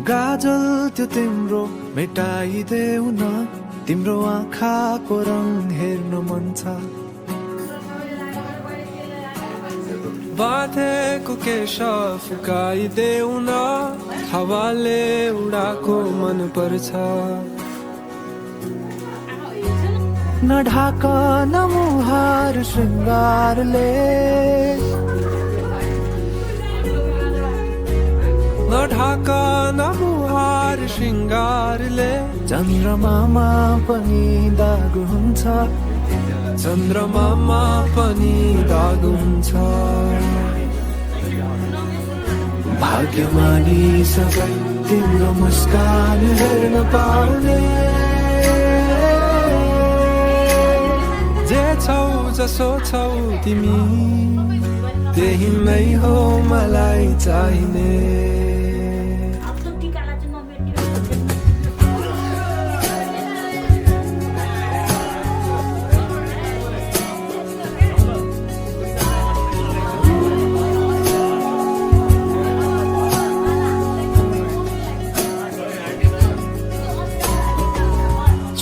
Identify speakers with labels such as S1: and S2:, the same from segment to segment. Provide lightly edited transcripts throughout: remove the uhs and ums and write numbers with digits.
S1: गाजल त्यो तिम्रो मेटाइदेऊ न, तिम्रो आँखाको रङ हेर्न मन छ। बाँधेको केश फुकाइदेऊ न, हावाले उडाको मन पर्छ। न ढाक न मुहार श्रृङ्गारले, न ढाक न मुहार श्रृङ्गारले। चन्द्रमामा पनि दाग हुन्छ, चन्द्रमामा पनि दाग हुन्छ। भाग्यमानी सबै तिम्रो मुस्कान हेर्न पाउने, जे छौ जसो छौ तिमी त्यही नै हो मलाई चाहिने।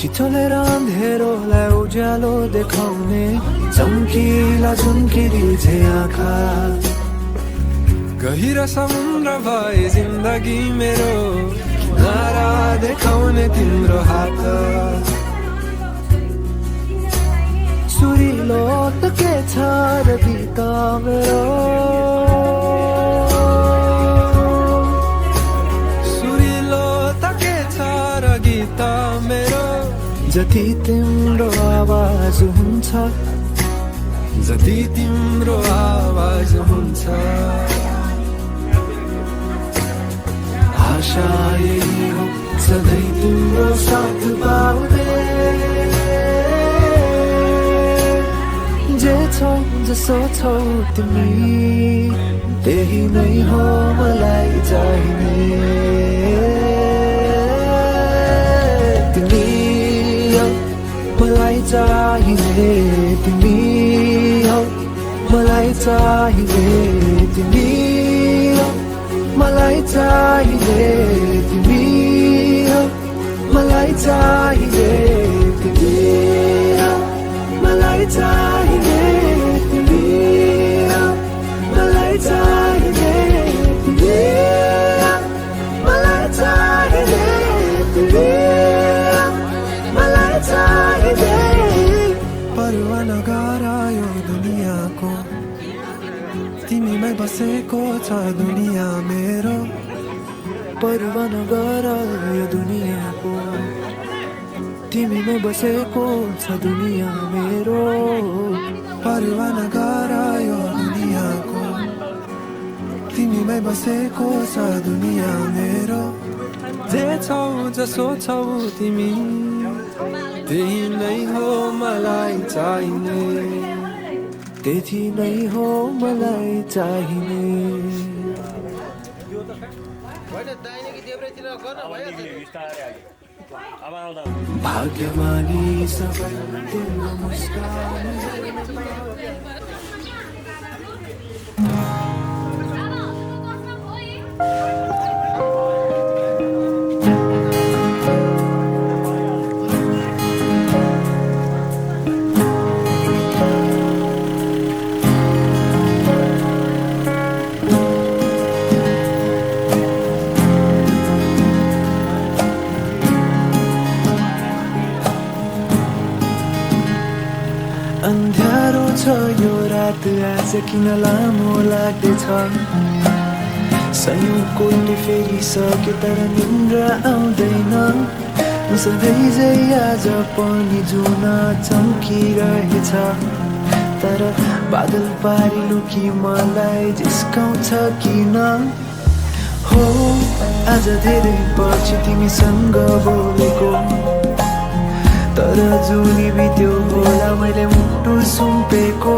S1: छिटोलेर अँधेरोलाई उज्यालो देखाउने, चम्किला चम्किली छे आँखा। गहिरो समुद्र भए जिन्दगी मेरो, किनारा देखाउने तिम्रो हात। सुरिलो त के छ र गीत मेरो, सुरिलो त के छ र गीत मेरो। जति तिम्रो आवाज हुन्छ, जति तिम्रो आवाज हुन्छ। आशा यही हो सधैँ तिम्रो साथ पाउने, जे छौ जसो छौ तिमी त्यही नै हो मलाई चाहिने। मलाई चाहिने तिमी हौ, मलाई चाहिने तिमी हौ, मलाई चाहिने तिमी हौ, मलाई चाहिने तिमी हौ, मलाई चाहिने तिमी हौ, मलाई चाहिने तिमी हौ, मलाई चाहिने तिमी हौ, मलाई चाहिने। परवाह नगर यो दुनियाँको, तिमीमै बसेको छ दुनियाँ मेरो। परवाह नगर यो दुनियाँको, तिमीमै बसेको छ दुनियाँ मेरो। परवाह नगर यो दुनियाँको, तिमीमै बसेको छ दुनियाँ मेरो। जे छौ जसो छौ तिमी त्यही नै हो मलाई चाहिने, त्यही नै हो मलाई चाहिने। भाग्यमानी सबै तिम्रो मुस्कान। अन्ध्यारो छ यो रात आज किन लामो लाग्दैछ। सयौंको फेरिसक्यो तर निन्द्रा आउँदैन। सधैँ झै आज पनि जुन चम्किरहेछ, तर बादल पारी लुकी मलाई जिस्काउँछ किन। हो आज धेरै पछि तिमीसँग बोलेको, तर जुनी बित्यो होला मैले मुटु सुम्पेको।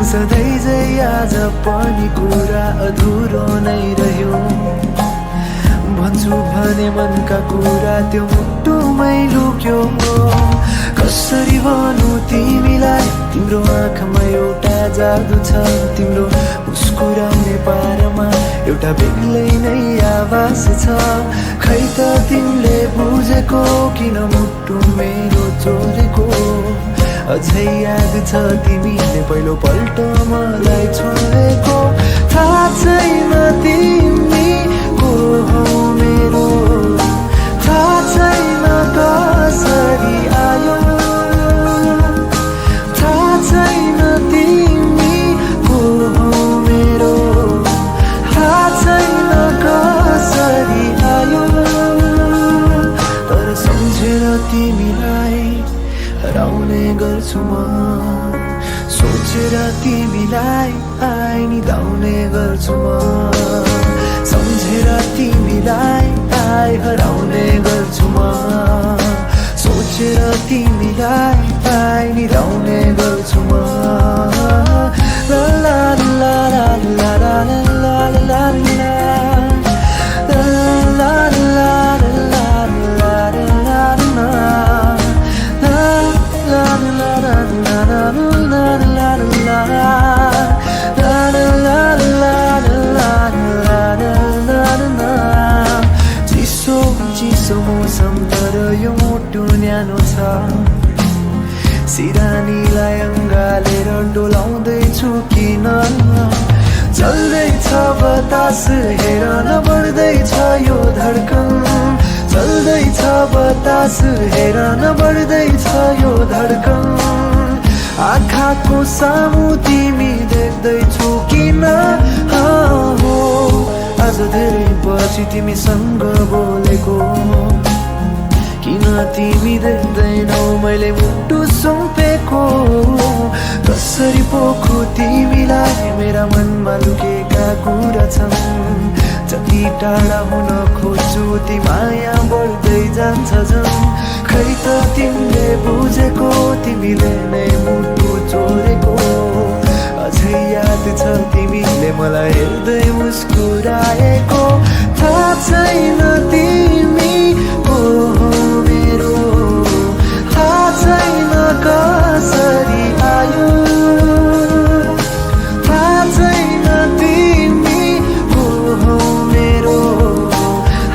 S1: सधैँ झै आज पनि कुरा अधुरो नै रह्यो, भन्छु भने मनका कुरा त्यो मुटु छेउमै लुक्यो कसरी भनौँ तिमीलाई तिम्रो आँखामा एउटा जादु छ तिम्रो मुस्कुराउने पारमा एउटा बेग्लै नै आवाज छ खै त तिमीले बुझेको किन मुटु मेरो चोरेको अझै याद छ तिमीले पहिलो पल्ट मलाई छोडेको थाहा छैन तिमी को हौ मेरो थाहा छैन कसरी आयो थाहा छैन तिमी को हौ मेरो थाहा छैन कसरी आयो तर सम्झेर तिमीलाई हराउने गर्छु म सोचेर तिमीलाई आइनी धाउने गर्छु म सम्झेर तिमीलाई हराउने गर्छु म सोचेर तिमीलाई आइनी धाउने गर्छु म ला ला ला ला ला ला ला ला ला चिसो मौसम तर यो मुटु न्यानो छ सिरानीलाई अँगालेर डोलाउँदैछु किन चल्दैछ बतास हेर न बढ्दैछ यो धड्कन चल्दैछ बतास हेर न बढ्दैछ यो धड्कन आँखाको सामु तिमी देख्दैछु किन हो आज धेरै पछि तिमीसँग बोलेको किन तिमी देख्दैनौ मैले मुटु सुम्पेको कसरी पोखो तिमीलाई मेरा मनमा लुकेका कुरा छन् जति टाढा हुन खोज्छु ती माया बढ्दै जान्छ झन् खै त तिमीले बुझेको तिमीले नै मुटु चोरेको अझै याद छ तिमीले मलाई हेर्दै मुस्कुराएको थाहा छैन तिमी को हौ मेरो थाहा छैन कसरी आयो थाहा छैन तिमी को हौ मेरो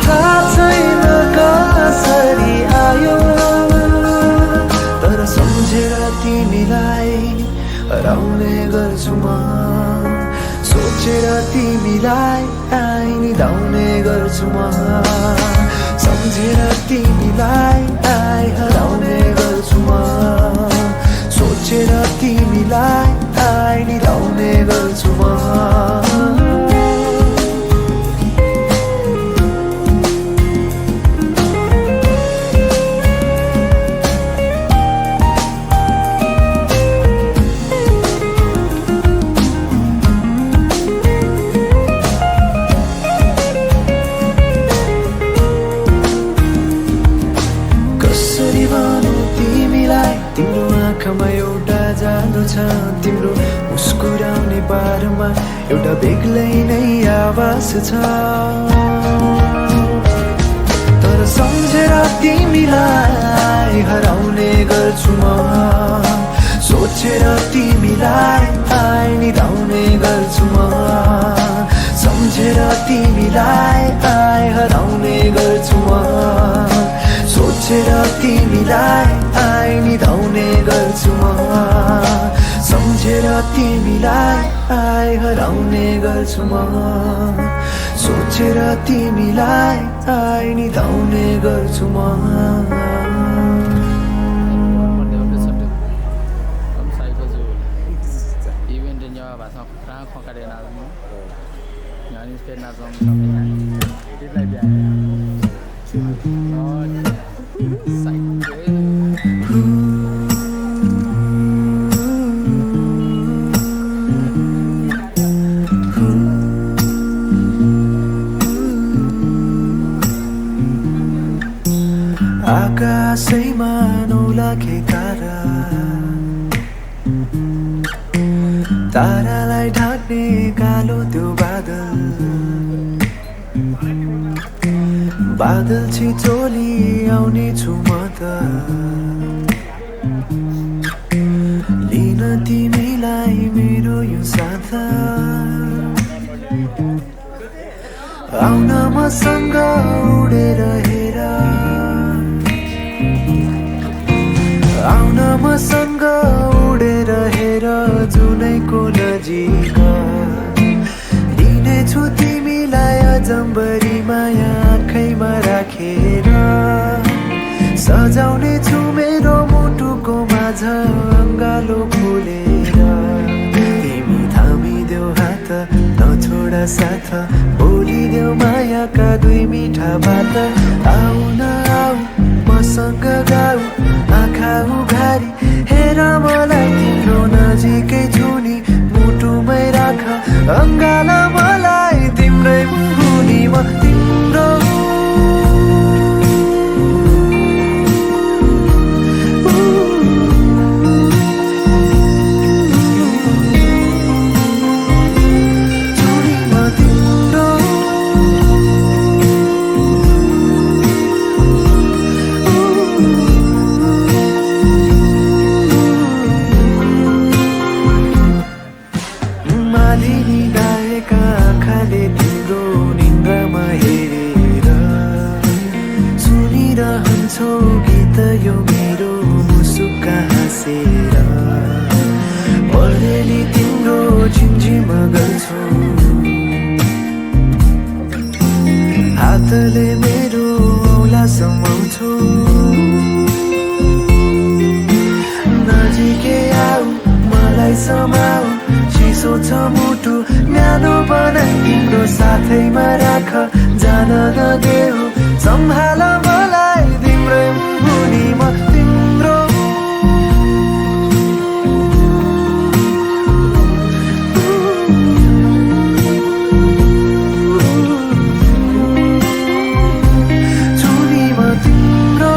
S1: थाहा छैन कसरी आयो तर सम्झेर तिमीलाई हराउने गर्छु म सोचेर तिमीलाई आइनी धाउने गर्छु म सम्झेर तिमीलाई हराउने गर्छु म सोचेर तिमीलाई आइनी धाउने गर्छु म तिम्रो आँखामा एउटा जादु छ तिम्रो मुस्कुराउने पारमा एउटा बेग्लै नै आवाज छ तर सम्झेर तिमीलाई हराउने गर्छु म सोचेर तिमीलाई आइनी धाउने गर्छु म सम्झेर तिमीलाई हराउने गर्छु म सोचेर तिमीलाई आइनी धाउने गर्छु म सम्झेर तिमीलाई हराउने गर्छु म सोचेर तिमीलाई आइनी धाउने गर्छु म आकाशैमा 9 लाख तारा तारालाई ढाक्ने कालो त्यो बादल बादल छिचोली आउने छु म त लिन तिमीलाई मेरो यो साथ आउन मसँग उडेर हेर आउन मसँग उडेर हेर जुनैको नजिक लिनेछु तिमीलाई अजम्बरी माया आँखैमा राखेर सजाउने छु मेरो मुटुको माझ अङ्गालो खोलेर तिमी थामिदेऊ हात नछोड साथ बोलिदेऊ मायाका दुई मिठा बात आऊ न आऊ मसँग गाऊ आँखा उघारी हेर मलाई तिम्रो नजिकै छु नि मुटुमै राख अङ्गाल मलाई तिम्रै मुनि म तिम्रो गीत यो मेरो मुसुक्का हाँसेर परेली तिम्रो झिमझिम गर्छु हातले मेरो औला समाउँछु नजिकै आऊ मलाई समाऊ चिसो छ मुटु न्यानो बनाई तिम्रो साथैमा राख जान नदेऊ सम्हाल मलाई तिम्रै मुनि म तिम्रो छुनी म तिम्रो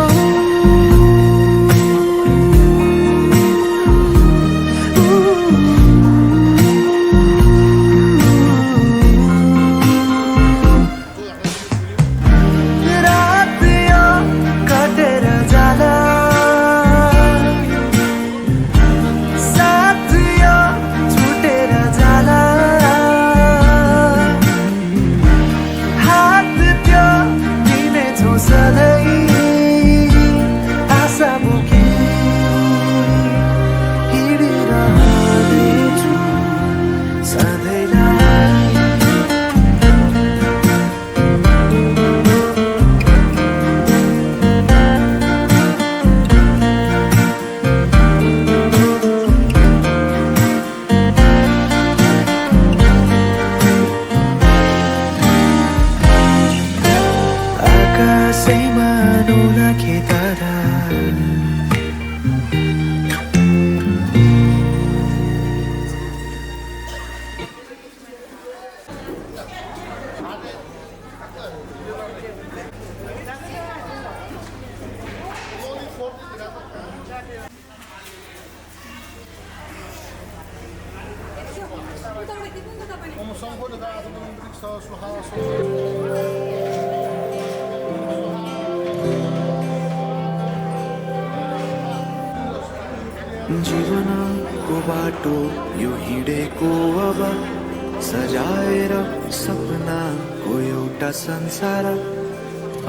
S1: जीवनको बाटो यो हिँडेको अब सजाएर सपनाको एउटा संसार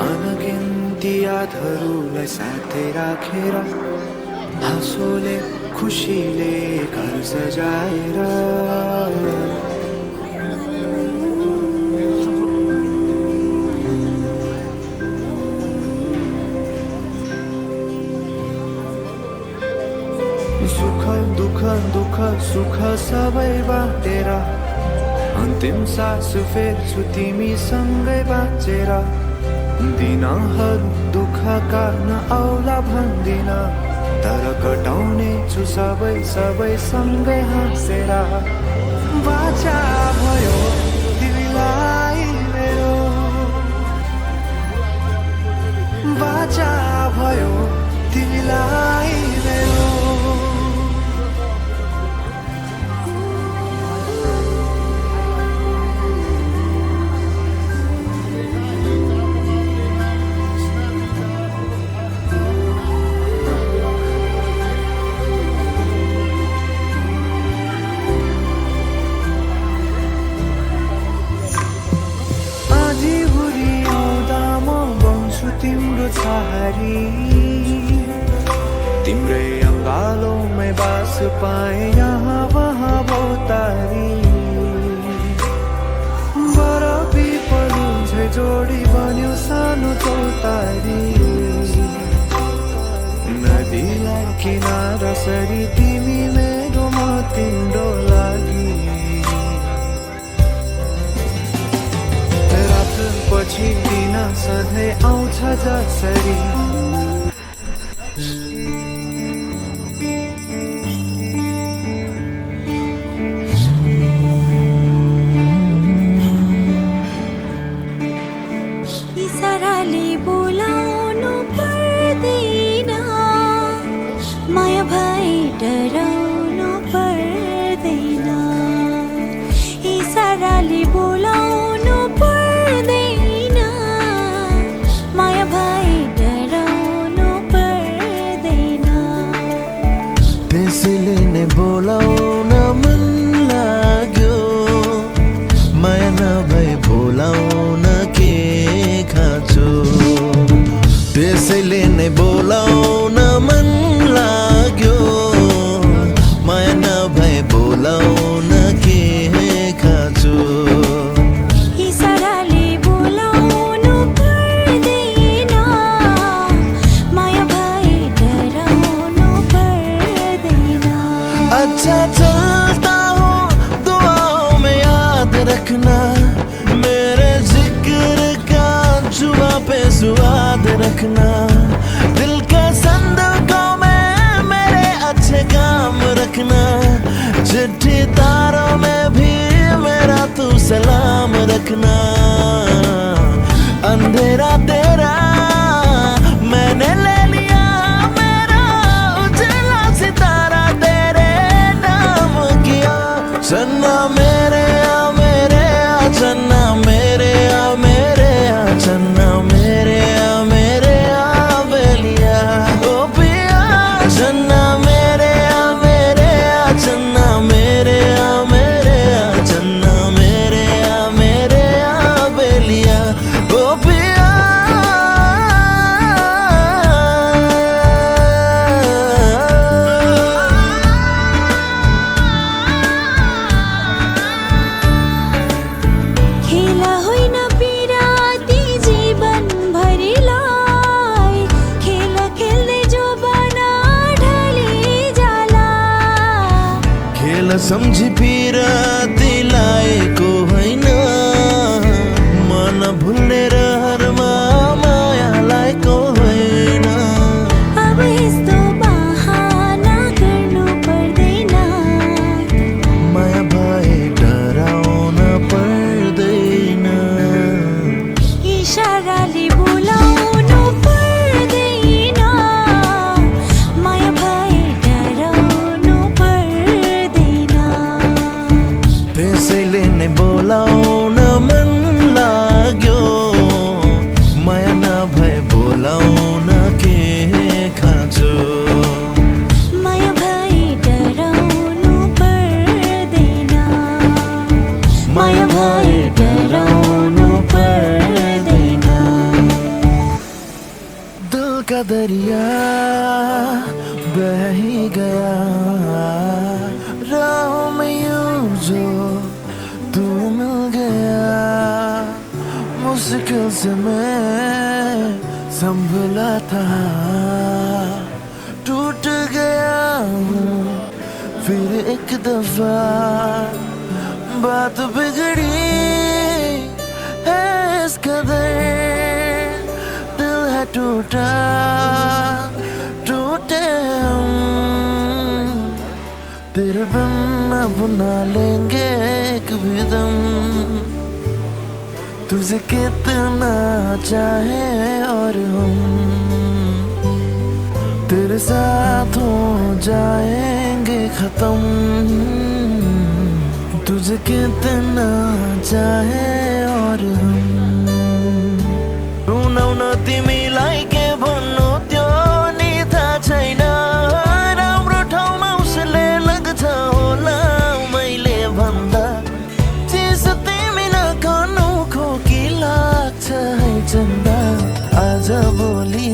S1: अनगिन्ती यादहरूलाई साथै राखेर हाँसोले खुसीले घर सजाएर सुख दुःख दुःख सुख सबै बाँडेर अन्तिम सास फेर्छु तिमीसँगै बाँचेर दिनहरू दुःखका नआउला भन्दिन तर कटाउने छु सबै सबै सँगै हाँसेर बाचा भयो तिमीलाई मेरो बाचा भयो तिमीलाई मेरो छहारी तिम्रै अंगालोंमै बास पाए यहाँ वहाँ बहुतारी बरफी पलुझे जोडी बन्यो सानो चौतारी नदीलाई किनारा सरी तिमी मेरो म तिम्रो लागि रात पछि दिन सधैँ आउँछ जसरी
S2: इशाराले बोलाउनु पर्दैन माया भए डराउनु पर्दैन इशाराले बोलाउनु पर्दैन माया भए डराउनु पर्दैन
S1: त्यसैले नै बोलाउन मन लाग्यो माया नभए बोलाउन के खाँचो त्यसैले नै बोलाउन मन लाग्यो माया नभए बोलाउन के खाँचो
S2: इशाराले बोलाउनु पर्दैन माया भए डराउनु पर्दैन
S1: अच्छा चलता हूँ दुआओं में याद रखना मेरे जिक्र का जुबा पे स्वाद रखना दिल के संदूकों में मेरे अच्छे काम रखना चिट्ठी तारों में भी मेरा तू सलाम रखना अंधेरा तेरा मैंने ले लिया मेरा उजला सितारा तेरे नाम किया चन्ना मेरे आ चन्ना मेरे आ चन्ना मेरे आ बेलिया ओ पिया चन्ना मेरे आ चन्ना मेरे आ चन्ना मेरे आ बेलिया ओ पिया
S2: खेला होइन पिराती जीवन भरिलाई खेल खेल्दै जो बना ढली जाला
S1: खेल सम्झी पिराती लाएको होइन मन भुल्ने रहरमा माया लाएको होइन
S2: अब यस्तो बहाना गर्नु पर्दैन
S1: माया भए डराउन पर्दैन
S2: इशाराले बोलाउनु पर्दैन माया भए डराउनु पर्दैन
S1: त्यसैले नै बोलाउन मन लाग्यो माया नभए बोलाउन के खाँचो
S2: माया भए डराउनु पर्दैन माया भए डराउनु पर्दैन
S1: दिल का दरिया बह ही गया राहों में यूं जो तू मिल गया मुश्किल से मैं संभला था टूट गया हूँ फिर एक दफा बात बिगड़ी है इस कदर दिल है टूटा टूटे हम तेरे बिन अब ना लेंगे कभी दम तुझे कितना चाहे और हम तेरे साथ हो जाएंगे खत्म तुझे कितना चाहे और हम रुनाउन तिमीलाई के भन्नु त्यो नि थाहा छैन राम्रो ठाउँमा उसले लाग्छ होला मैले भन्दा चिसो तिमी नखानु खोकी लाग्छ है चन्दा आज भोलि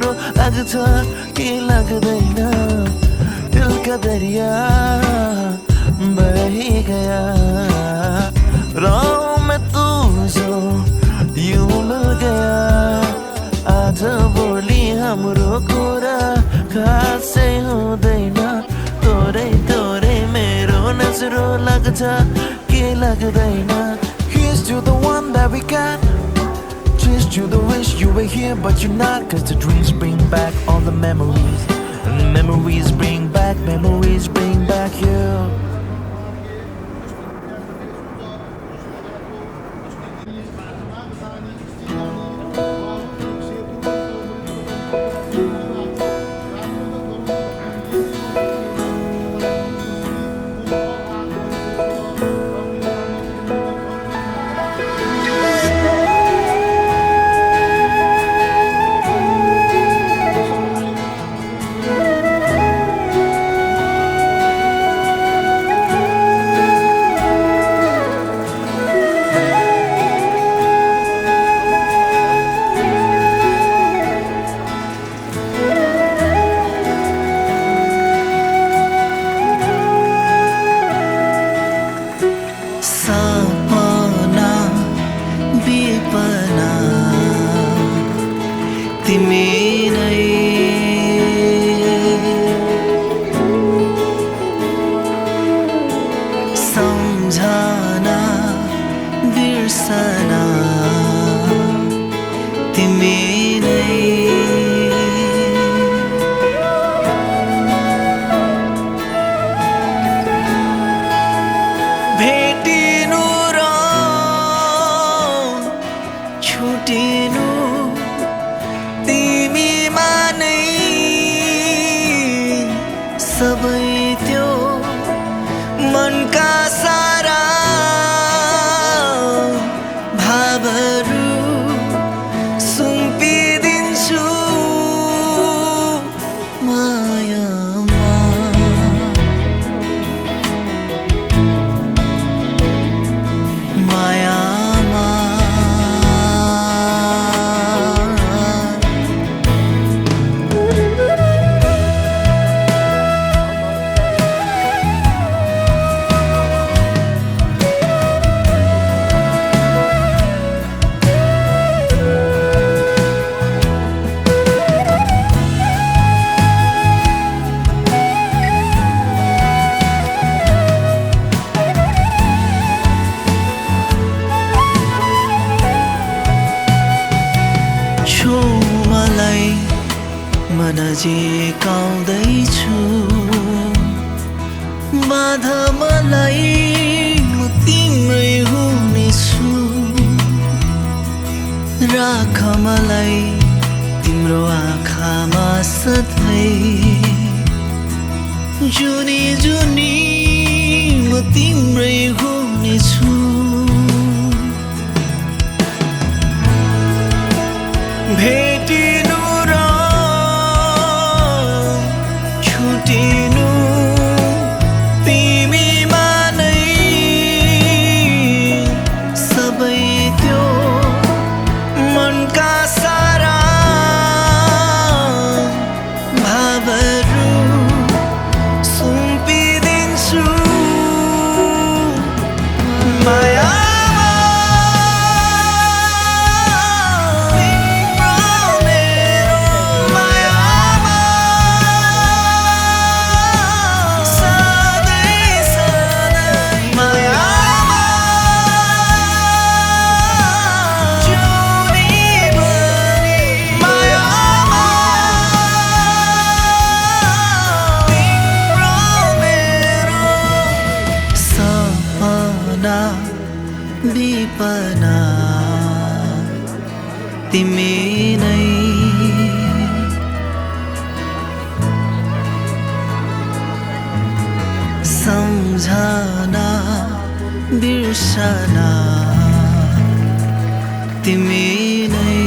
S1: मेरो लाग्छ कि लाग्दैन दिल का दरिया बह गया राह में तू जो यूं मिल गया आज भोलि हाम्रो कुरा खासै हुँदैन तोरै तोरै मेरो नजरो लाग्छ कि लाग्दैन Here's to the one that we got Cheers to the wish you were here but you're not Cause the dreams bring back all the memories And memories bring back you सपना विपना तिमी नै सम्झना बिर्सना तिमी नै भेटिनु र छुटिनु तिमीमा नै सबै त्यो मनका सारा भावहरू सुम्पिदिन्छु मायामा मायामा मलाई म नजिकाउँदैछु बाधा मलाई म तिम्रै हुनेछु राख मलाई तिम्रो आँखामा सधैँ जुनी जुनी म तिम्रै हुनेछु भेटिनु र छुटिनु तिमीमा नै सबै त्यो मनका सारा भावहरू सुम्पिदिन्छु माया विपना तिमी नै सम्झना बिर्सना तिमी नै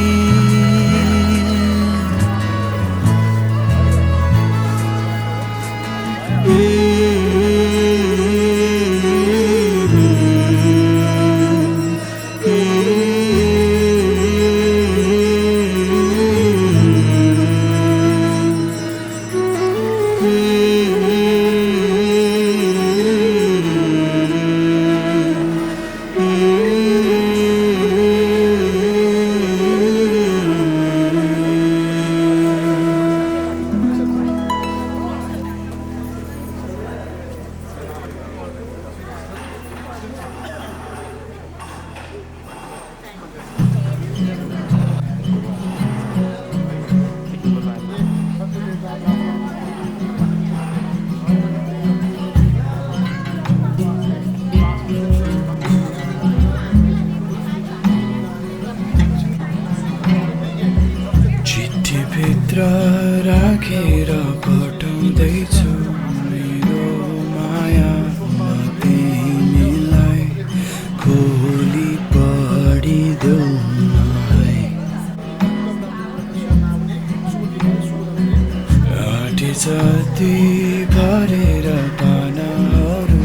S1: छाती भरेर पानाहरू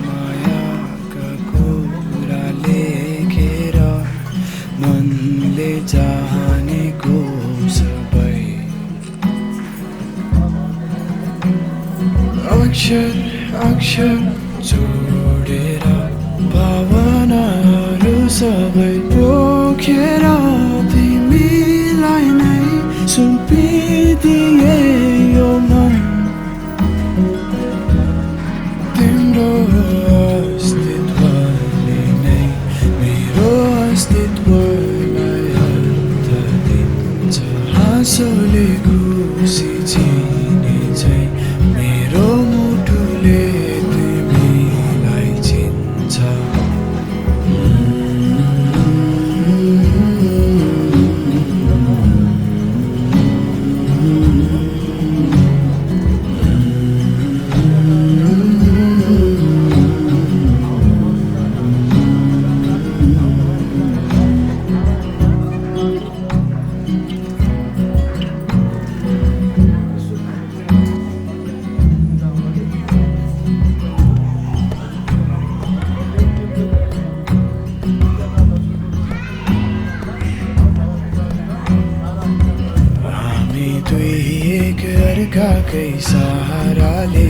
S1: मायाका कुरा लेखेर मनले चाहनेको सबै अक्षर अक्षर जोडेर भावनाहरू सबै पोखेर तिमीलाई नै सुम्पिदिए यो मन तिम्रो अस्तित्वले नै मेरो अस्तित्वलाई अर्थ दिन्छ हाँसोले खुसी चिने चाहिँ मेरो मुटुले तिमीलाई चिन्छ दुई एक अर्काकै सहाराले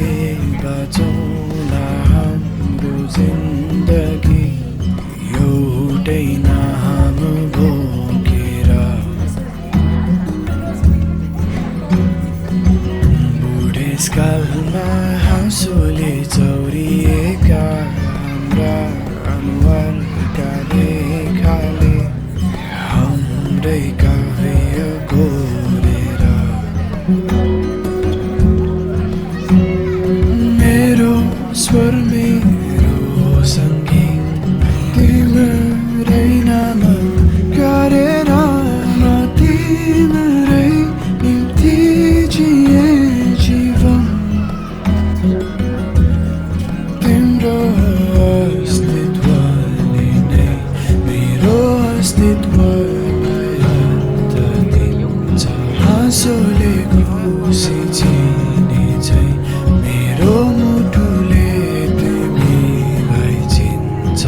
S1: बचौँला हाम्रो जिन्दगी एउटै नाम बोकेर बुढेसकालमा हाँसोले चौरिएका हाम्रा अनुहारका रेखाले हाम्रै काव्य गोरेर मेरो स्वर मेरो सङ्गीत तिम्रै नाम गरेर म तिम्रै निम्ति जिए जीवन तिम्रो अस्तित्वले नै मेरो अस्तित्वलाई अर्थ दिन्छ हाँसोले खुसी चिने चाहिँ मेरो मुटुले तिमीलाई चिन्छ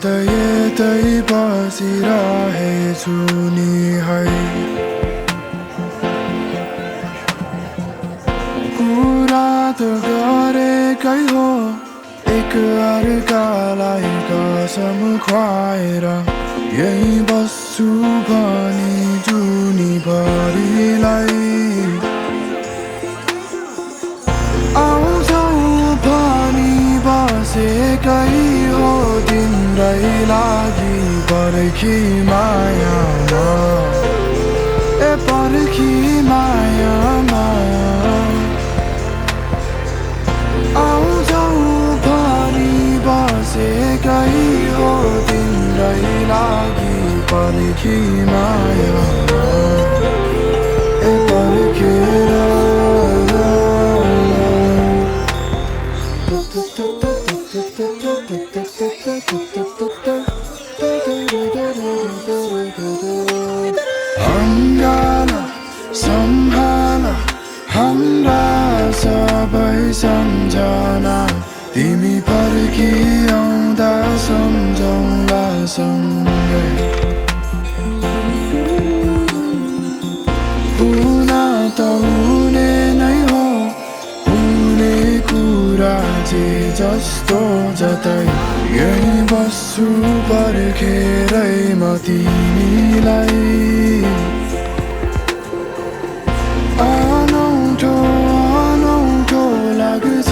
S1: यतै यतै बसिरहेछु नि है कुरा त गरेकै हो एक अर्कालाई कसम खुवाएर यही बस्छु भनी जुनीभरिलाई आउँछौ भनी बसेकै हो तिम्रै लागि पर्खी मायामा ए पर्खी मायामा आउँछौ भनी बसेकै हो तिम्रै लागि पर्खी मायामा ए पर्खेर अङ्गाला सम्हाल हाम्रा सबै सम्झना तिमी पर्खिआउँदा सम्झौला सँगै हुन त हुने नै हो हुने कुरा जे जस्तो जतै यही बस्छु पर्खेरै म तिमीलाई अनौठो अनौठो लाग्छ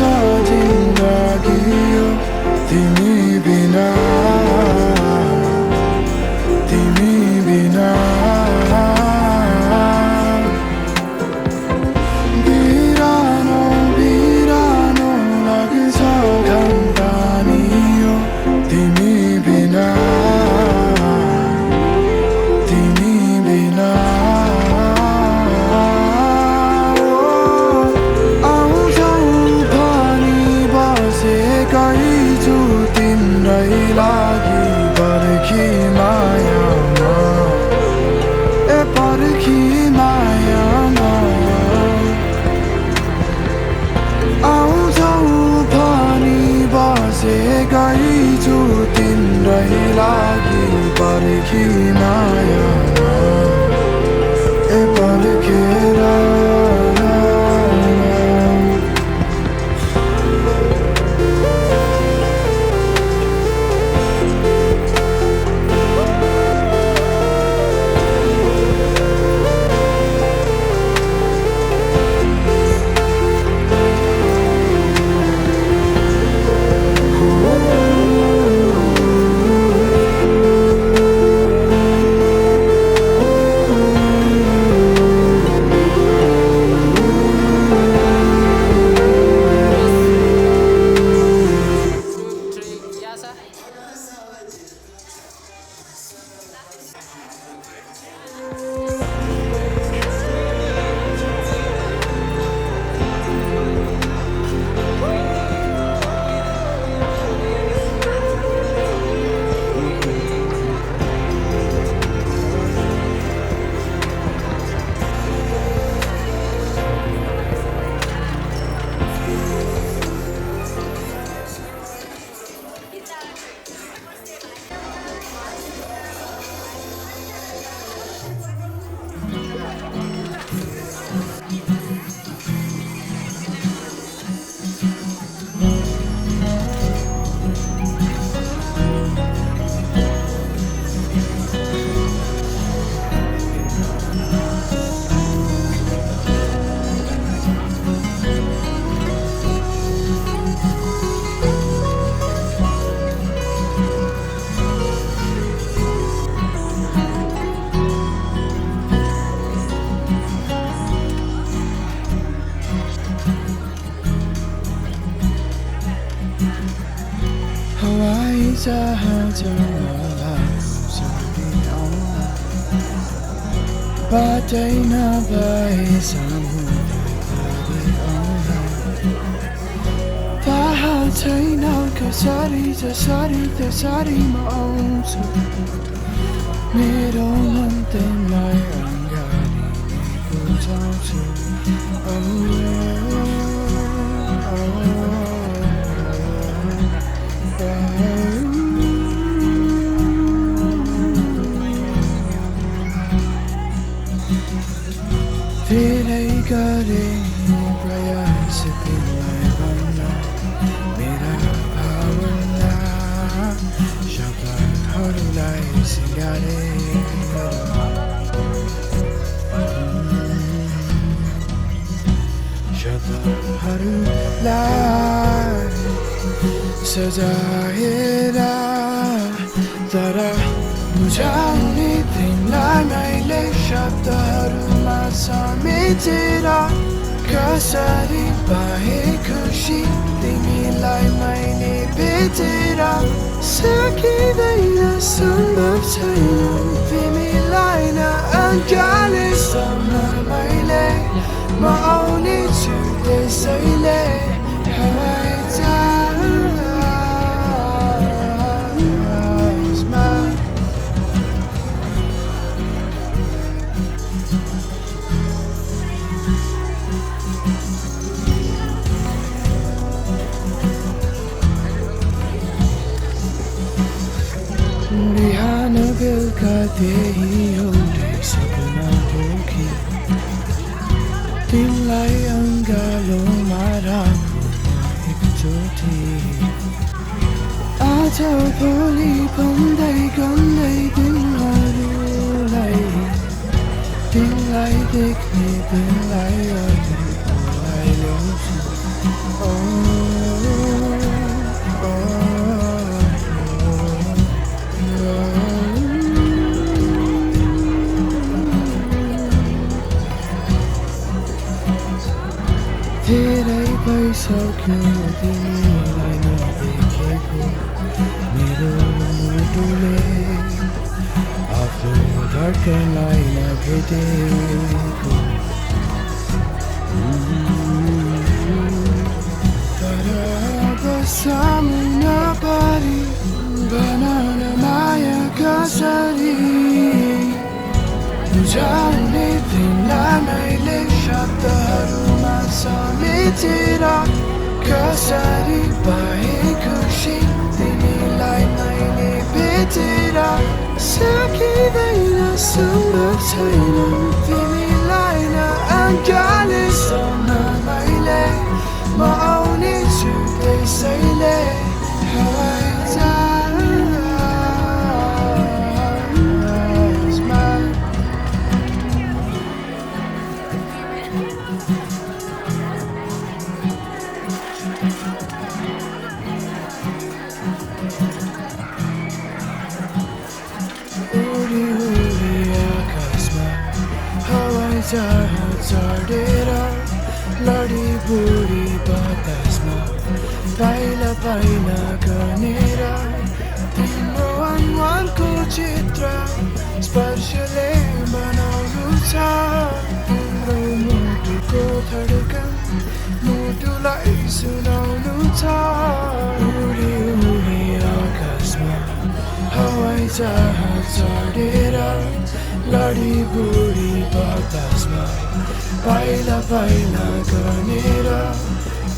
S1: जिन्दगी यो तिमी बिना तिमी बिना बिरानो बिरानो लाग्छ घन्टानी यो तिमी बिना तिमी बिना छु तिम्रै लागि पर्खी मायामा ए पर्खी मायामा आउँछौ भनी बसेकै छु तिम्रै लागि पर्खी मायामा ए पर्खेर बाटै नभए समुद्र थाहा छैन कसरी जसरी त्यसरी म आउँछु मेरो मन तिमीलाई अगाडि बुझाउँछु धेरै गरे प्रयास तिमीलाई भन्न मेरा भावना शब्दहरूलाई सिँगारे शब्दहरूलाई सजाएर तर बुझाउने तिमीलाई मैले शब्दहरूमा समेटेर कसरी पाएँ खुसी तिमीलाई मैले भेटेर सकिँदैन सम्भव छैन तिमीलाई नअगालेसम्म मैले म आउने छु त्यसैले हवाई जहाजमा बिहान बेलुका त्यही एउटै सपना हो कि तिमीलाई अङ्गालोमा राखौँ एकचोटि आज भोलि भन्दै गन्दै दिनहरूलाई तिमीलाई देख्ने दिनलाई अघिलाई ल्याउँछु धेरै भइसक्यो तिमीलाई नदेखेको मेरो मुटुले आफ्नो धड्कनलाई नभेटेको तर अब सामुना पारी बनाउन माया कसरी बुझाउने तिमीलाई मैले शब्दहरूमा समेटेर कसरी पाएँ खुसी तिमीलाई मैले भेटेर सकिँदैन सम्भव छैन तिमीलाई नअगालेसम्म मैले म आउने छु त्यसैले हवाई जहाजमा उडी उडी आकाशमा हवाई जहाज चढेर लडी बुढी बतासमा पाइला पाइला गनेर तिम्रो अनुहारको चित्र स्पर्शले बनाउनु छ तिम्रो मुटुको धड्कन मुटुलाई सुनाउनु छ उडी उडी आकाशमा हवाई जहाज चढेर लडी बुढी बतासमा पाइला पाइला गनेर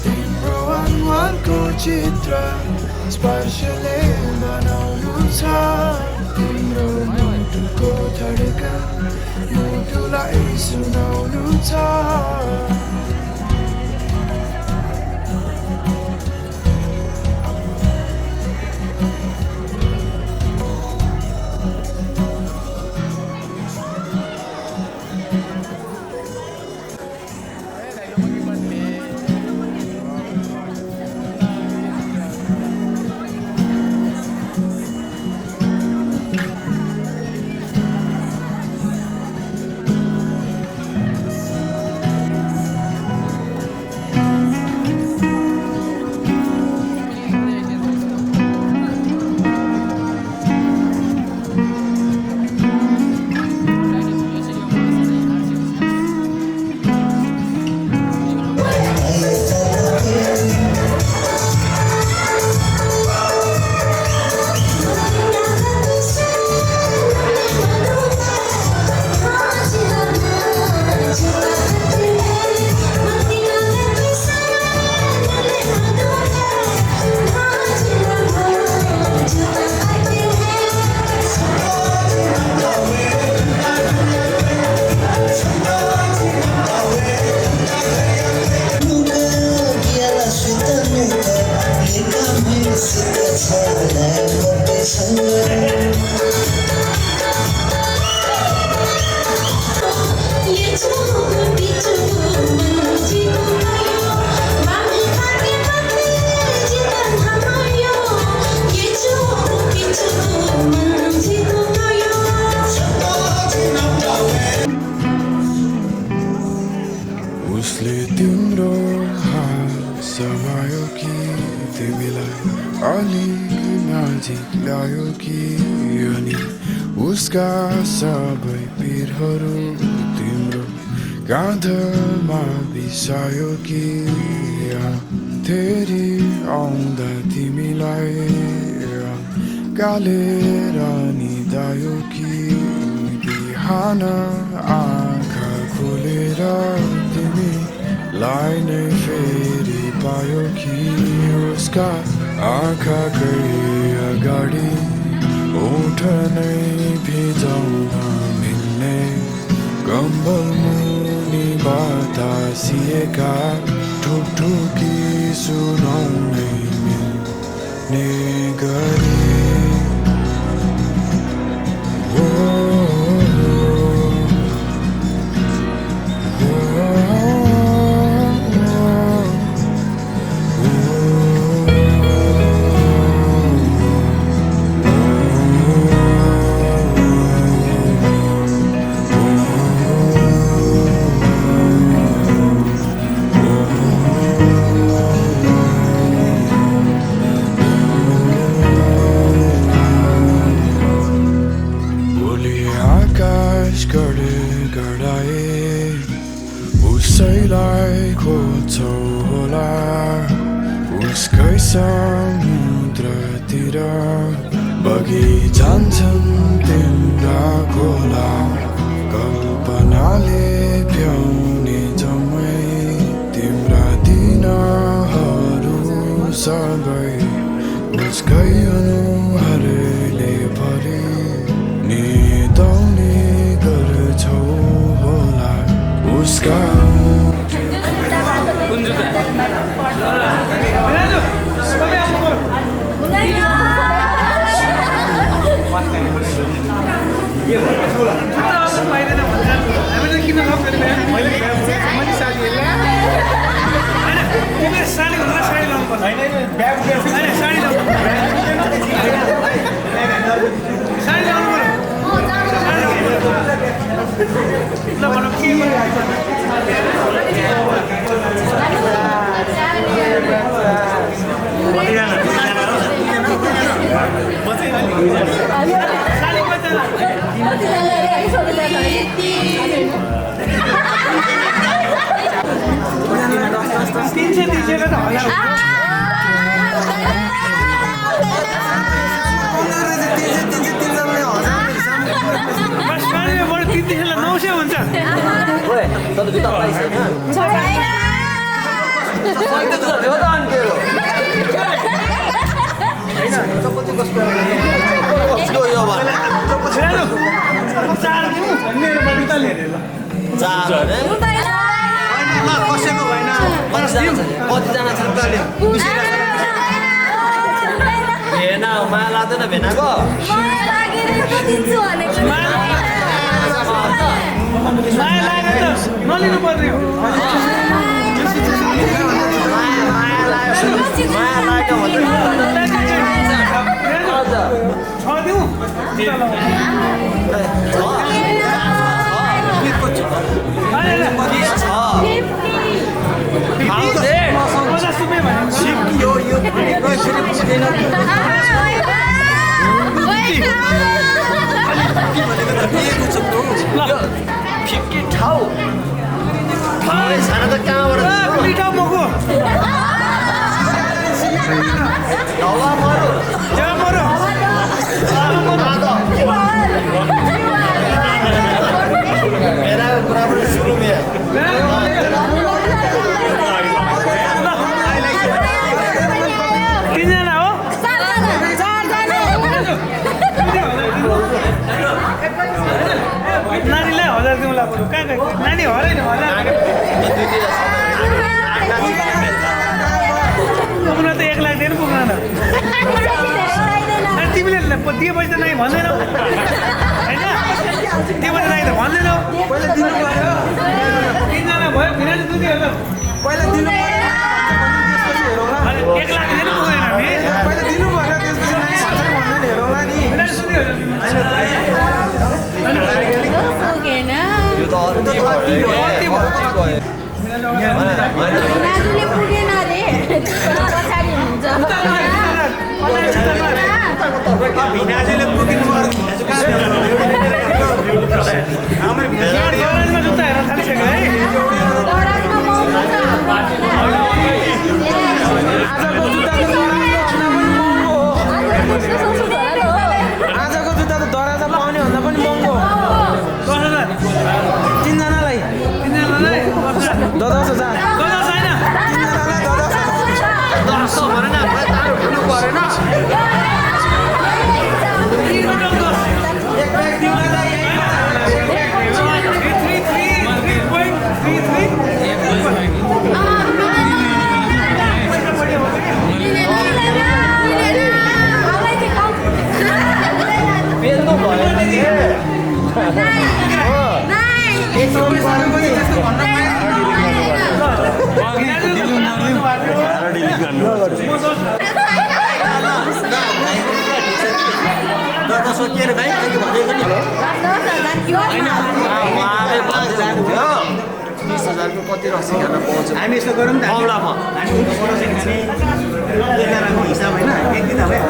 S1: तिम्रो अनुहारको चित्र स्पर्शले बनाउनु छ तिम्रो मुटुको धड्कन मुटुलाई सुनाउनु छ ल्यायो कि अनि उसका सबै पिरहरू तिम्रो काँधमा बिसायो कि फेरि आउँदा तिमीलाई गालेर निदायो कि बिहान आँखा खोलेर तिमीलाई नै फेरि पायो कि उसका आँखाकै अगाडि ओठ नै भिजाउन मिल्ने कम्बल मुनि बतासिएका ठुकठुकी सुनाउनै मिल्ने गरी उसैलाई खोज्छौ होला उसकै समुद्रतिर बगी जान्छन् तिम्रा खोला कल्पनाले भ्याउने जम्मै तिम्रा दिनहरू सबै उसकै अनुहारले भरि निदाउने गर्छौ होला उसका
S3: भिनाजुले पुगिनु पर्यो भिनाजुमा जुत्ता हेर्न थालिसक्यो है
S4: आजको जुत्ता त दराजा पाउने भन्दा पनि महँगो
S3: 10,000
S4: तीनजनालाई 10,000
S3: छैन
S4: तीनजनालाई
S3: हामी यस्तो गरौँ न औलामा हामी परोसी खाने एकजनाको हिसाब होइन एक दिन भयो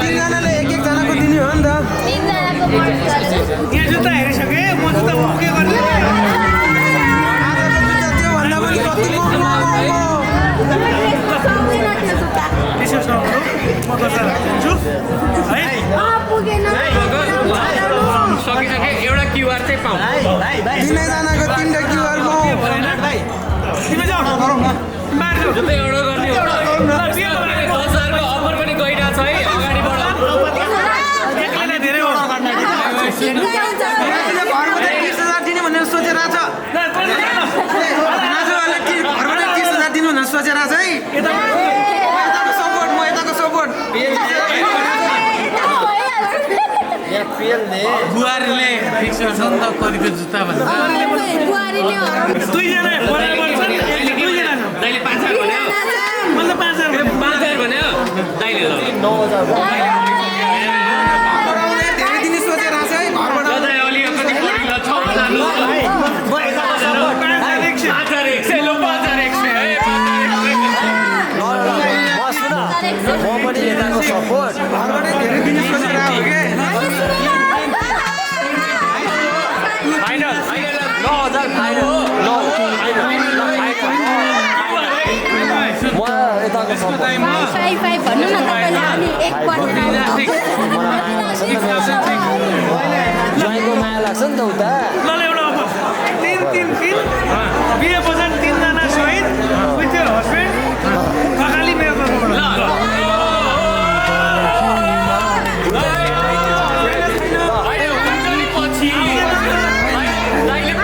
S4: तीनजनाले एक-एकजनाको दिने हो नि त
S3: यहाँ जुत्ता हेरिसके म जुत्ता के गर्ने
S4: आजको जुत्ता त्योभन्दा पनि कति महँगो
S3: विशेष नगरौँ म 10,000 दिन्छु है
S5: सकिसके एउटा क्युआर चाहिँ पाउँ
S4: तीनैजनाको तीनटा क्युआर पाउँ
S3: तिमी जाऊ मार्छु
S5: जस्तै एउटा गर्ने हो 10,000को अफर पनि गइरहेको छ है अगाडिबाट
S3: एकैलाई धेरै हो
S4: घरबाट 30,000 दिने भनेर सोचिरहेको छ नाजुवाले घरबाट 30,000 दिनु भनेर सोचिरहेको छ है यताको सपोर्ट म यताको सपोर्ट
S5: बुहारीले फिक्स गर्छ नि त कतिको जुत्ता भन्छ
S3: दुईजना परेर पर्छन् दुईजना छ
S5: दाइले 5,000 भन्यो
S3: मैले 5,000
S5: 5,000 भन्यो दाइले ल
S4: 9,000 धेरै दिने सोचिरहेको छ है घरबाट
S5: दाइ अलि कति पढ्यो 6,000 लो 5,100 लो 5,100 है
S1: म पनि यताको सपोर्ट
S4: घरबाट धेरै दिने सोचिरहेको हो के
S5: फाइनल 9,000 फाइनल
S1: म यताको सपोर्ट
S2: भन्नु न तपाईँले अनि एकपल्ट
S1: ज्वाइँको माया लाग्छ नि त उता
S3: ल एउटा अफर 3 फिल बिहे पछाडि 3 जना सहित विथ योर हस्बेन्ड अगाडि मेरो तर्फबाट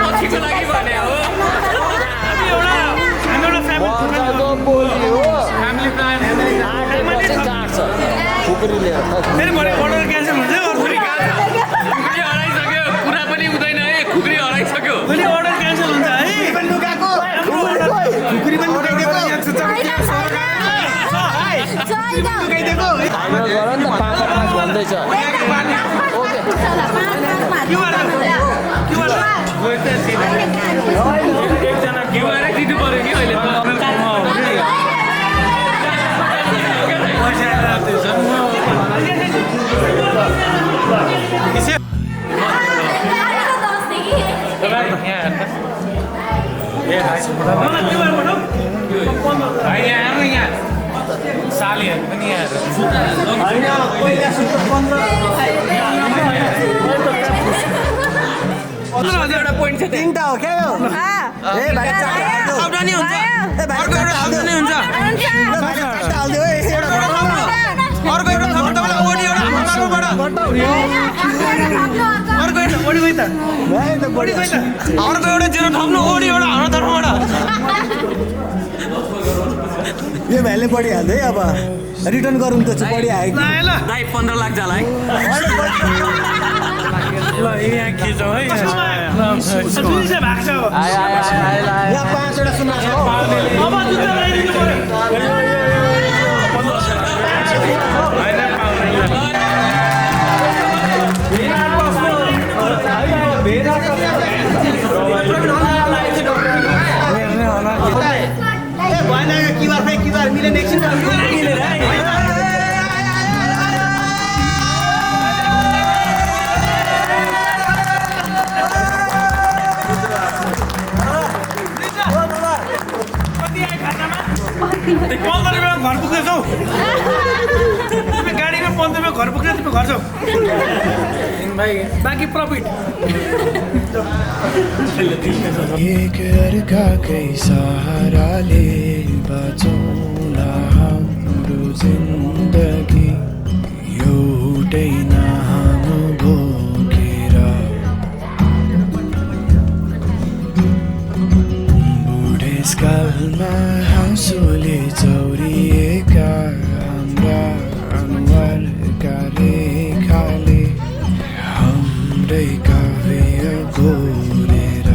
S5: पछिको लागि भने हो
S1: मजाको बोली हो
S5: फ्यामिली प्लान
S1: चाहिँ काट्छ खुकुरी लिएर
S3: फेरि भरे अर्डर क्यान्सल हुन्छ
S5: खुकुरी हराइसक्यो कुरा पनि हुँदैन है खुकुरी हराइसक्यो
S3: फेरि अर्डर क्यान्सल हुन्छ है
S4: खुकुरी पनि उठाइदिएको
S1: फाइनल गर नि त 5,500 भन्दैछ ओके
S5: एकजना क्युआरै दिनु पर्यो नि अहिले सालीहरू पनि एउटा पोइन्ट छ
S4: तीनटा हो क्या यो ए भाइ आउट नि हुन्छ ए भाइ अर्को एउटा हाल्दै नि हुन्छ हाल्दियो है अर्को एउटा थप्नु तपाईँलाई ओडी एउटा हाम्रो तर्फबाट अर्को एउटा ओडी गइ त अर्को एउटा जेरो थप्नु ओडी एउटा हाम्रो तर्फबाट
S6: यो भाइले पढिहाल्छ है अब रिटर्न गरौँ त पढिहाल्यो
S3: ल ल
S5: दाइ 15 लाख जाला है
S3: ल यहाँ खिचौँ है जुन चाहिँ भएको छ अब
S6: यहाँ 5 वटा सुन्ना छ
S3: अब जुत्ता लगाइदिनु पर्यो घर पुग्दैछौ तिमी गाडीमा 15 घर पुग्ने तिमी घर छौ बाँकी प्रफिट
S1: एक अर्काकै सहाराले बचौँला हाम्रो जिन्दगी एउटै नाम बोकेर बुढेसकालमा हाँसोले चौरिएका हाम्रा अनुहारका रेखाले हाम्रै काव्य गोरेर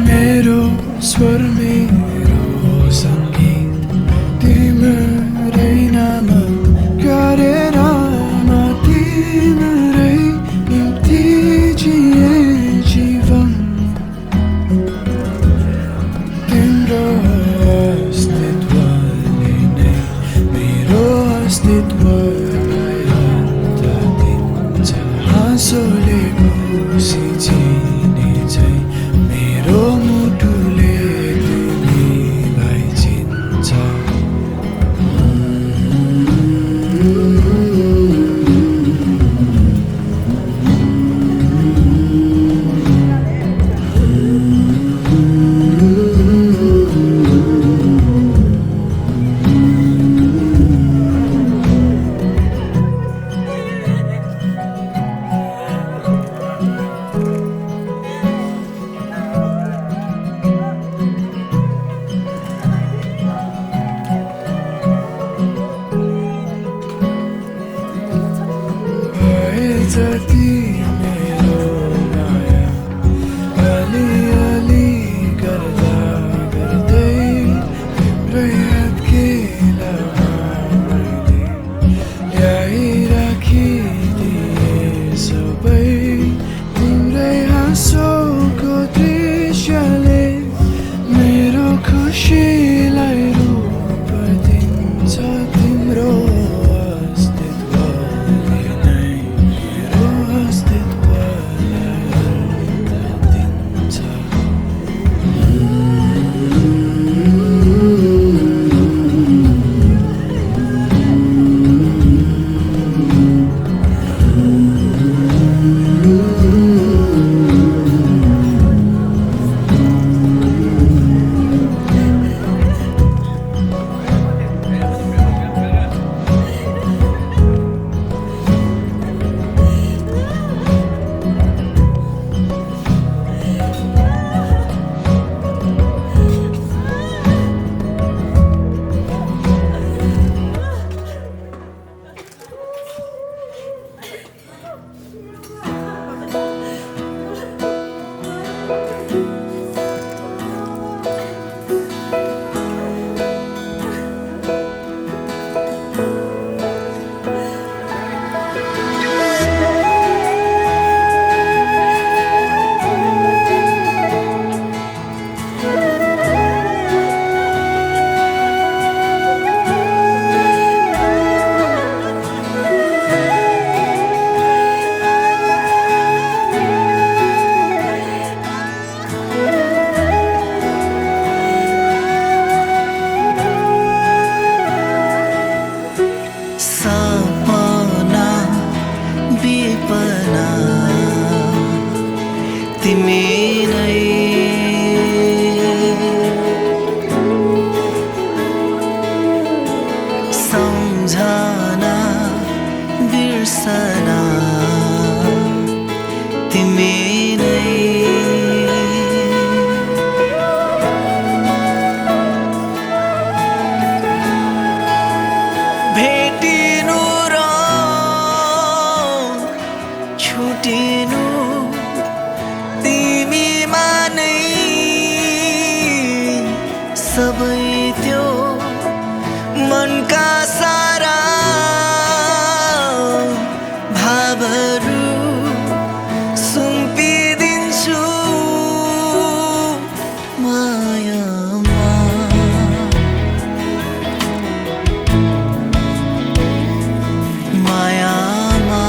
S1: मेरो स्वर में मनका सारा भावहरू सुम्पिदिन्छु मायामा मायामा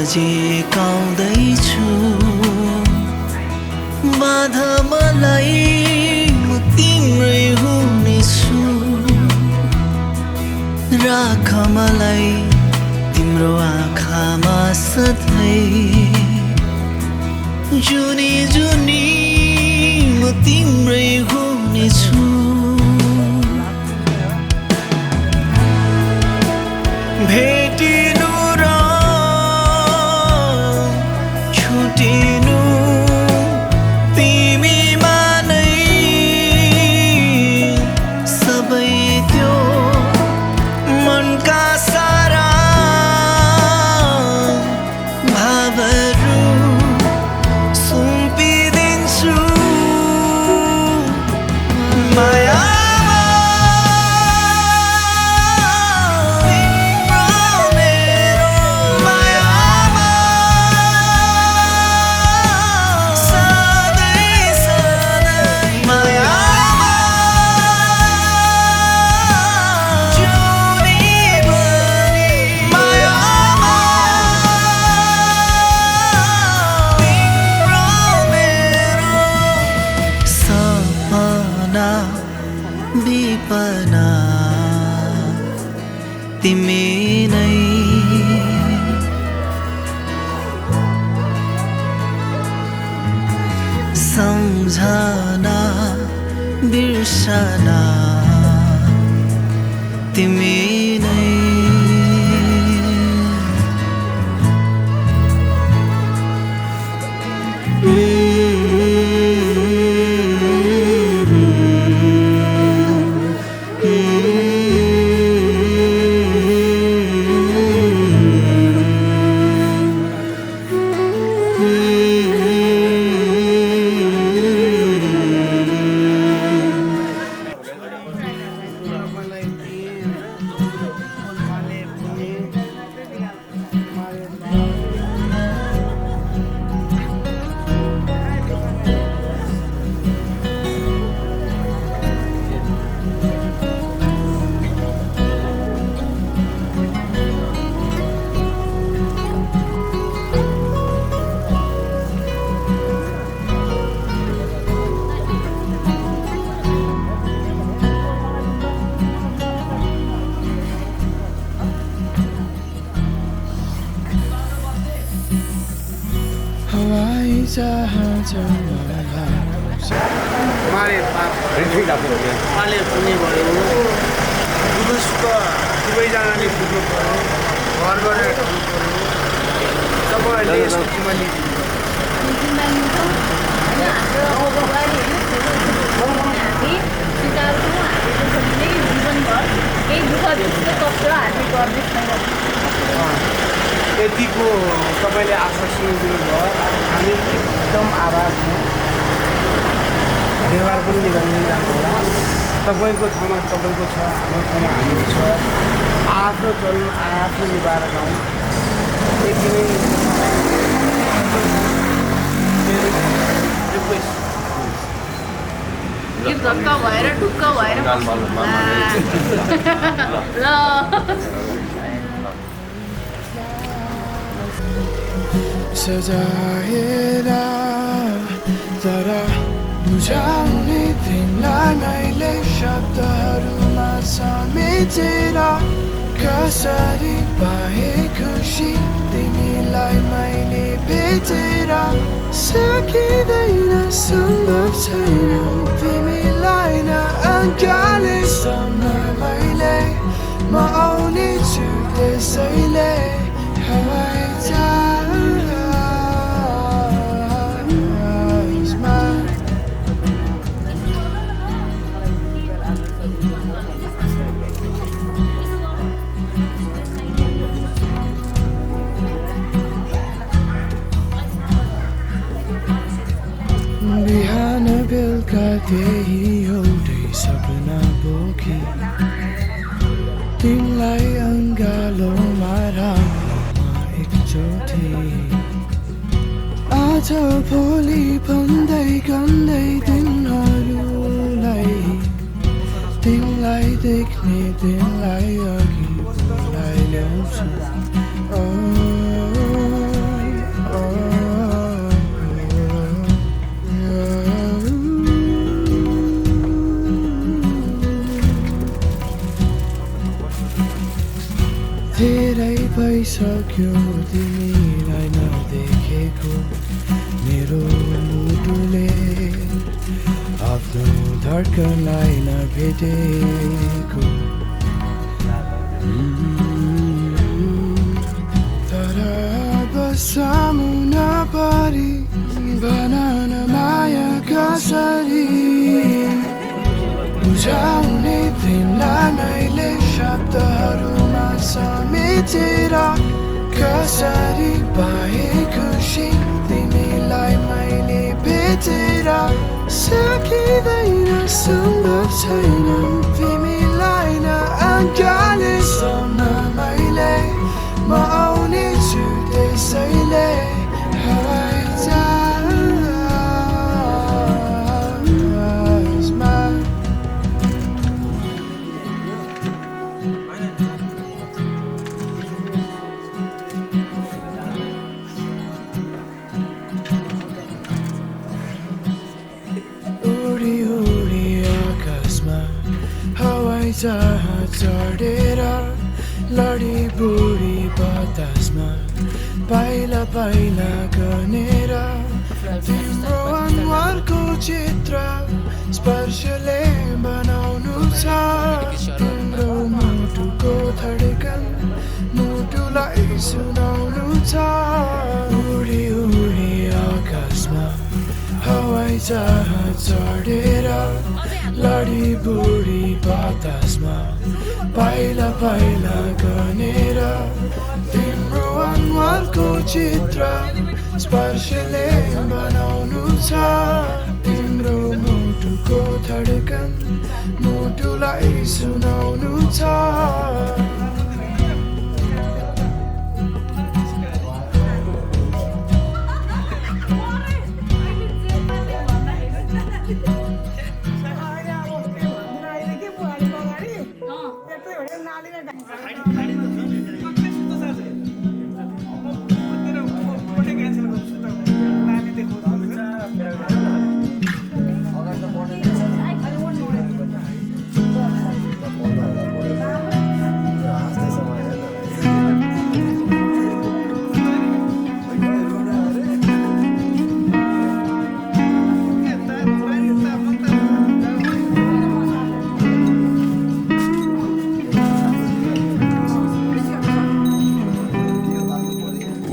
S1: नजिकाउँदैछु बाधा मलाई म तिम्रै हुनेछु राख मलाई तिम्रो आँखामा सधैँ जुनी जुनी म तिम्रै हुनेछु भेटिनु छुटिनु तिमीमा नै सबै त्यो मनका सारा भावहरू सुम्पिदिन्छु माया विपना तिमी नै सम्झना बिर्सना तिमी नै
S3: उहाँले पुग्ने भयो पुरुषको दुवैजनाले पुग्नु पऱ्यो घर गरेर पुग्नु पऱ्यो तपाईँहरूले यसको जिम्मेवारी यतिको तपाईँले आश्वासन दिनुभयो हामी एकदम आभार छौँ व्यवहार पनि निभाउनु राम्रो होला तपाईँको ठाउँमा तपाईँको छ हाम्रो ठाउँमा हाम्रो छ आफ्नो चल्नु आफ्नो निभाएर गाउँ यति नै
S2: धक्का भएर ढुक्क भएर ल
S1: सजाएरा तर बुझाउने तिमीलाई मैले शब्दहरूमा समेटेर कसरी पाए खुसी तिमीलाई मैले भेटेर सकिँदैन सम्भव छैन तिमीलाई नअगाले सम्म मैले म आउने छु त्यसैले हवाई जहाजमा बिहान बेलुका त्यही एउटै सपना बोकी तिमीलाई अङ्गालोमा राख्नुमा एकचोटि आज भोलि भन्दै गन्दै दिनहरूलाई तिमीलाई देख्ने दिनलाई अघि बोलाइ ल्याउँछु धेरै भइसक्यो तिमीलाई नदेखेको मेरो मुटुले आफ्नो धड्कनलाई नभेटेको तर अब सामु नपरी बनाउन माया कसरी बुझाउने तिमीलाई मैले शब्दहरूमा समेटेर कसरी पाए खुसी तिमीलाई मैले भेटेर सकिँदैन सम्भव छैन तिमीलाई नअगाले सम्म मैले म आउने छु त्यसैले हवाई जहाजमा जहाँ चढेर लडी बुढी बतासमा पाइला पाइला गनेर तिम्रो अनुहारको चित्र स्पर्शले बनाउनु छ तिम्रो मुटुको धड्कन मुटुलाई सुनाउनु छ उडी उडी आकाशमा हवाई जहाँ चढेर लडी बुढी बतासमा पाइला पाइला गनेर तिम्रो अनुहारको चित्र स्पर्शले बनाउनु छ तिम्रो मुटुको धड्कन मुटुलाई सुनाउनु छ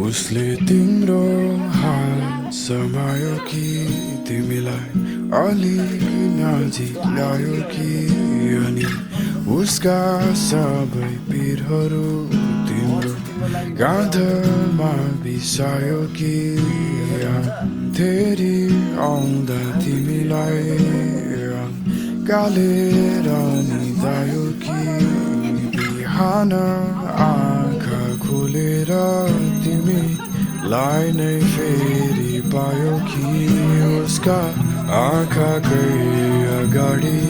S1: उसले तिम्रो हात समायो कि तिमीलाई अलि नजिक ल्यायो कि अनि उसका सबै पिरहरू तिम्रो गाधमा बिसायो कि फेरि आउँदा तिमीलाई गालेर निदायो कि बिहान आँखा खोलेर तिमीलाई नै फेरि पायो कि उसका आँखाकै अगाडि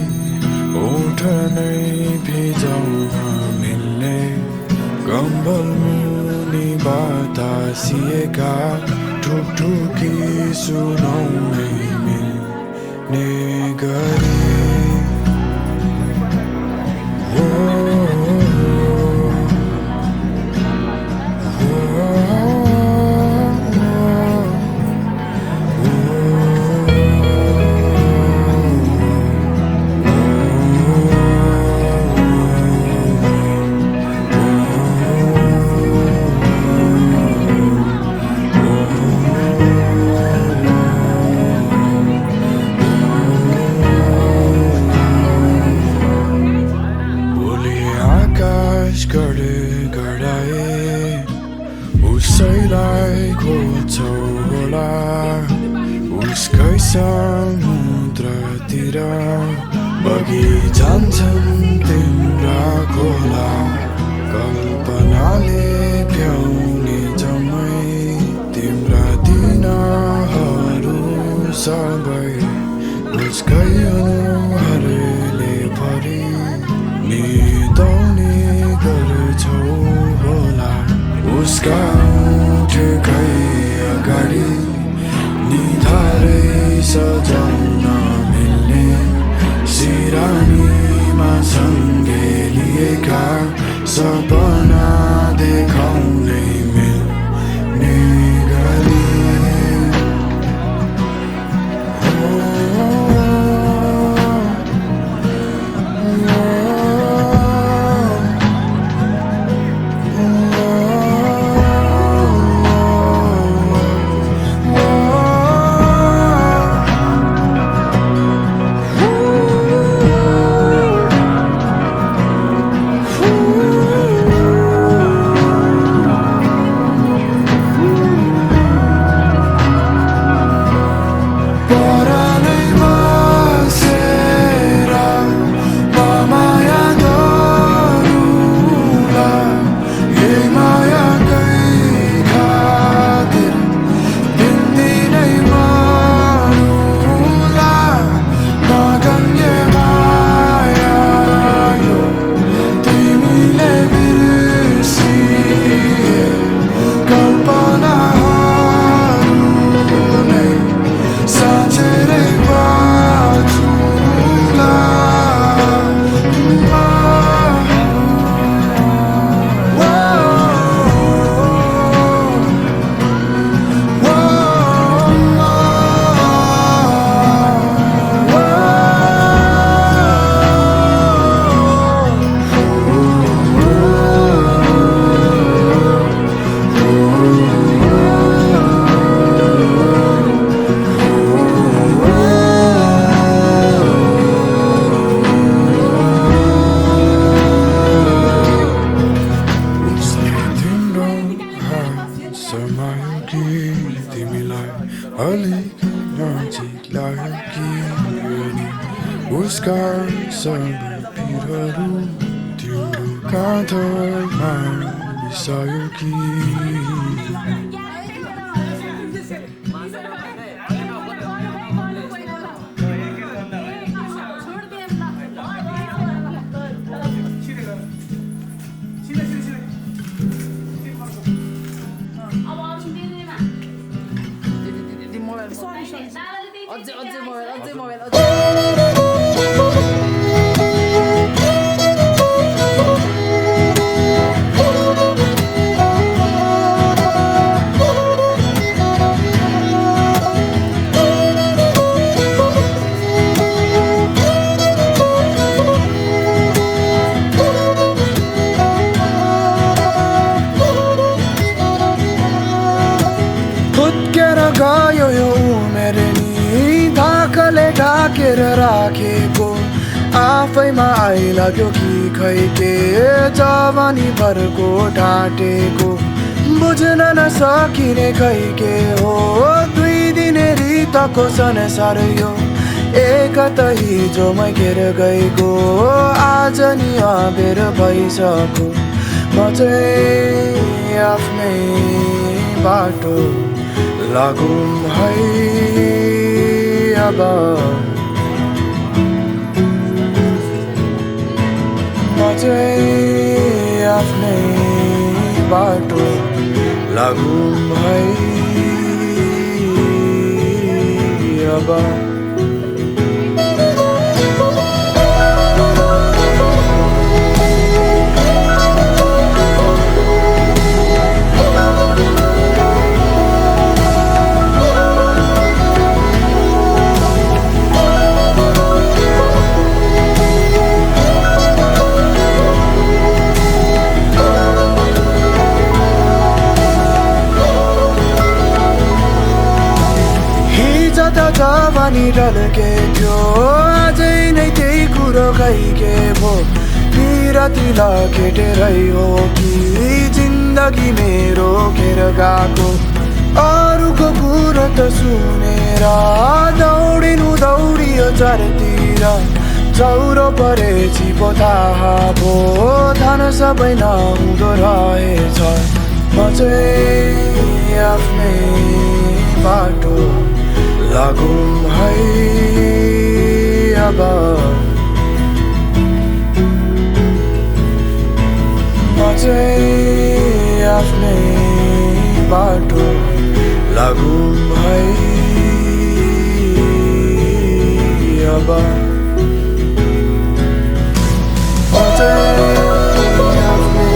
S1: ओठ नै भिजाउन मिल्ने कम्बल मुनि बतासिएका ठुकठुकी सुनाउनै मिल्ने गरी उसकै समुद्रतिर बगिजान्छन् तिम्रा खोला कल्पनाले भ्याउने जम्मै तिम्रा दिनहरू सबै उसकै अनुहारले भरि निदाउने गर्छौ होला उसका ओठकै अगाडि निधारै सजाउन मिल्ने सिरानीमा सँगै लिएका सपना देखाउनै मिल्ने गरी उसका सबै पिरहरू तिम्रो काँधमा बिसायो कि गयो यो उमेर नि धाकले ढाकेर राखेको आफैमा आइलाग्यो कि खै के जवानी भरको ढाँटेको बुझ्न नसकिने खै के हो 2 दिने रितको संसार यो एक त हिजोमै घेर गएको आज नि अबेर भइसक्यो म चाहिँ आफ्नै बाटो लागौँ है अब म चाहिँ आफ्नै बाटो लागौँ है अब जवानी ढल्के थियो अझै नै त्यही कुरो खैके भो पिरतिला केटेरै हो कि जिन्दगी मेरो घेर गएको अरूको कुरो त सुनेर बजारतिर चौरो परेछि पो थाहा भो धान सबै नहुँदो रहेछ म चाहिँ आफ्नै बाटो लागौँ है अब म चाहिँ आफ्नै बाटो लागौँ है अब म चाहिँ आफ्नै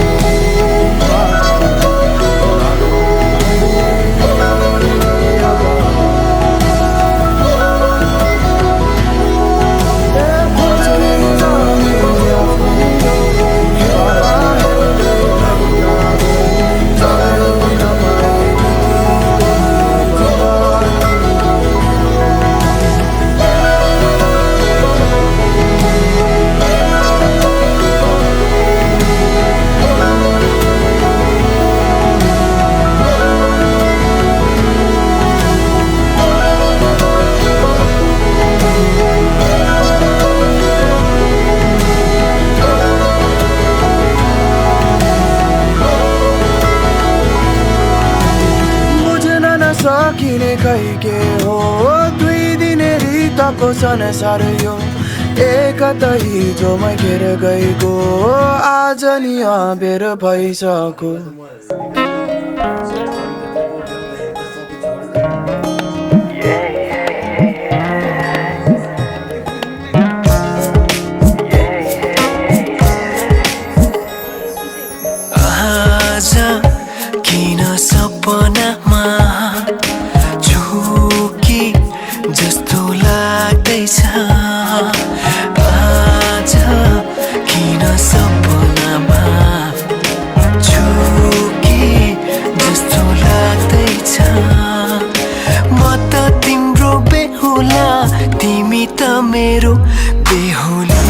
S1: सकिने खै के हो 2 दिने रितको संसार यो एकता हिजोमै घेर गएको आज नि अबेर भइसक्यो आज किन सपनामा झुकी जस्तो लाग्दैछ आज किन सपनामा झुकी जस्तो लाग्दैछ म त तिम्रो बेहुला तिमी त मेरो बेहुली